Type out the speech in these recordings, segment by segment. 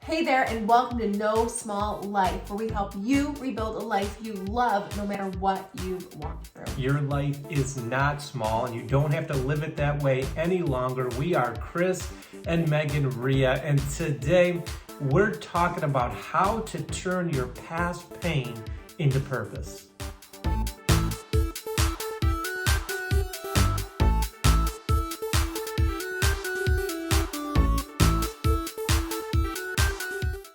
Hey there, and welcome to No Small Life, where we help you rebuild a life you love no matter what you've walked through. Your life is not small, and you don't have to live it that way any longer. We are Chris and Megan Rhea, and today we're talking about how to turn your past pain into purpose.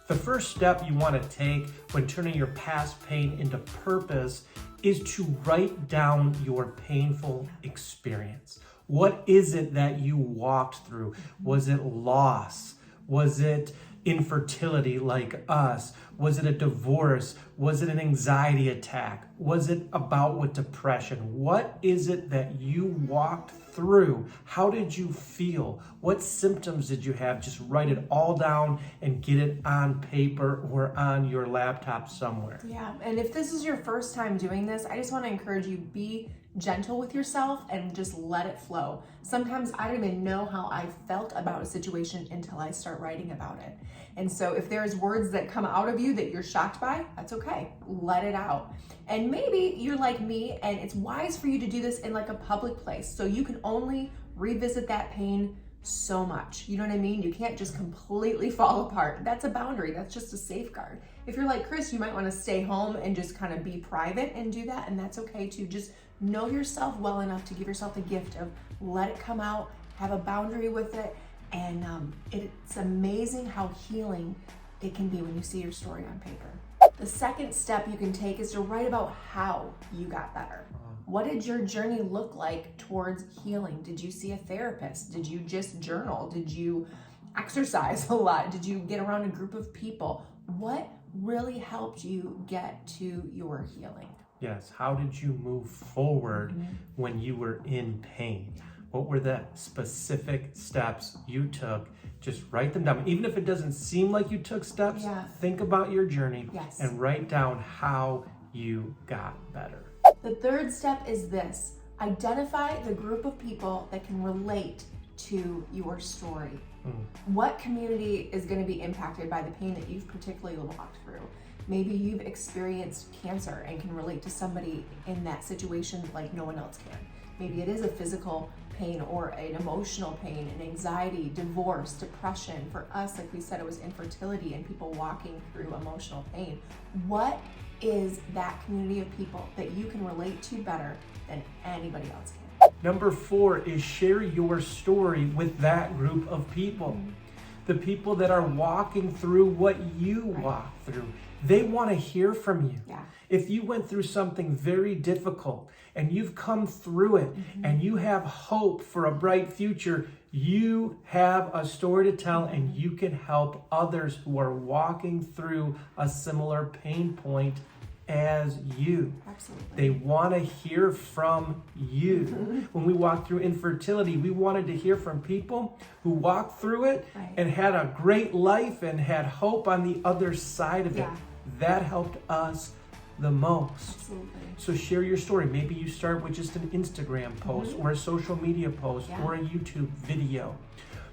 The first step you want to take when turning your past pain into purpose is to write down your painful experience. What is it that you walked through? Was it loss? Was it infertility like us? Was it a divorce? Was it an anxiety attack? Was it about with depression? What is it that you walked through? How did you feel? What symptoms did you have? Just write it all down and get it on paper or on your laptop somewhere. Yeah, and if this is your first time doing this, I just want to encourage you, be gentle with yourself and just let it flow. Sometimes I don't even know how I felt about a situation until I start writing about it. And so if there's words that come out of you that you're shocked by, that's okay. Let it out. And maybe you're like me and it's wise for you to do this in like a public place so you can only revisit that pain so much. You know what I mean? You can't just completely fall apart. That's a boundary. That's just a safeguard. If you're like Chris, you might want to stay home and just kind of be private and do that. And that's okay too. Just know yourself well enough to give yourself the gift of let it come out, have a boundary with it. And it's amazing how healing it can be when you see your story on paper. The second step you can take is to write about how you got better. What did your journey look like towards healing? Did you see a therapist? Did you just journal? Did you exercise a lot? Did you get around a group of people? What really helped you get to your healing? Yes, how did you move forward when you were in pain? What were the specific steps you took? Just write them down. Even if it doesn't seem like you took steps, think about your journey and write down how you got better. The third step is this: identify the group of people that can relate to your story. What community is going to be impacted by the pain that you've particularly walked through? Maybe you've experienced cancer and can relate to somebody in that situation like no one else can. Maybe it is a physical pain or an emotional pain, an anxiety, divorce, depression. For us, like we said, it was infertility and people walking through emotional pain. What is that community of people that you can relate to better than anybody else can? Number 4 is share your story with that group of people. The people that are walking through what you walked through. They want to hear from you. If you went through something very difficult and you've come through it and you have hope for a bright future, you have a story to tell and you can help others who are walking through a similar pain point as you. Absolutely. They want to hear from you. When we walked through infertility, we wanted to hear from people who walked through it and had a great life and had hope on the other side of it. That helped us the most. Absolutely. So share your story. Maybe you start with just an Instagram post or a social media post or a YouTube video.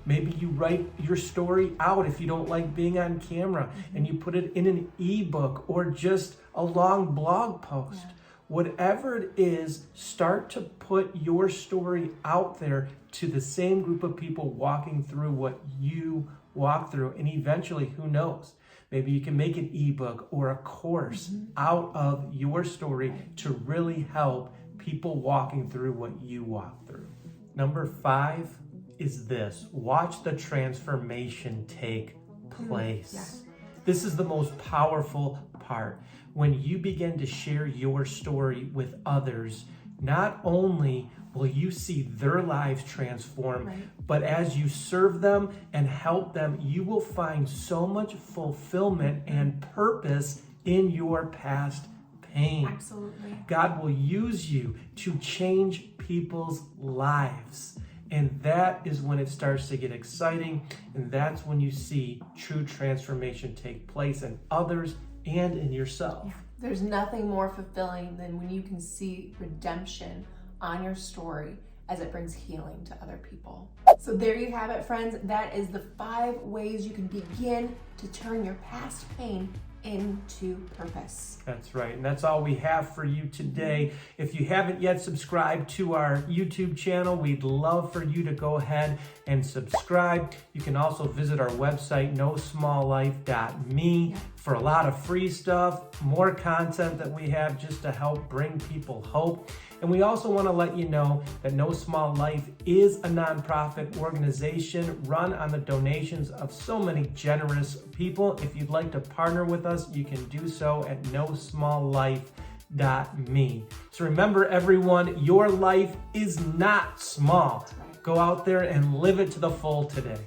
Maybe you write your story out if you don't like being on camera and you put it in an ebook or just a long blog post. Whatever it is, start to put your story out there to the same group of people walking through what you walk through. And eventually, who knows? Maybe you can make an ebook or a course out of your story to really help people walking through what you walk through. Number 5 is this: watch the transformation take place. This is the most powerful part. When you begin to share your story with others, not only will you see their lives transform, but as you serve them and help them, you will find so much fulfillment and purpose in your past pain. Absolutely. God will use you to change people's lives. And that is when it starts to get exciting. And that's when you see true transformation take place in others and in yourself. There's nothing more fulfilling than when you can see redemption on your story as it brings healing to other people. So there you have it, friends. That is the 5 ways you can begin to turn your past pain into purpose. That's right. And that's all we have for you today. If you haven't yet subscribed to our YouTube channel, we'd love for you to go ahead and subscribe. You can also visit our website, nosmalllife.me, for a lot of free stuff, more content that we have just to help bring people hope. And we also want to let you know that No Small Life is a nonprofit organization run on the donations of so many generous people. If you'd like to partner with us, you can do so at nosmalllife.me. So remember, everyone, your life is not small. Go out there and live it to the full today.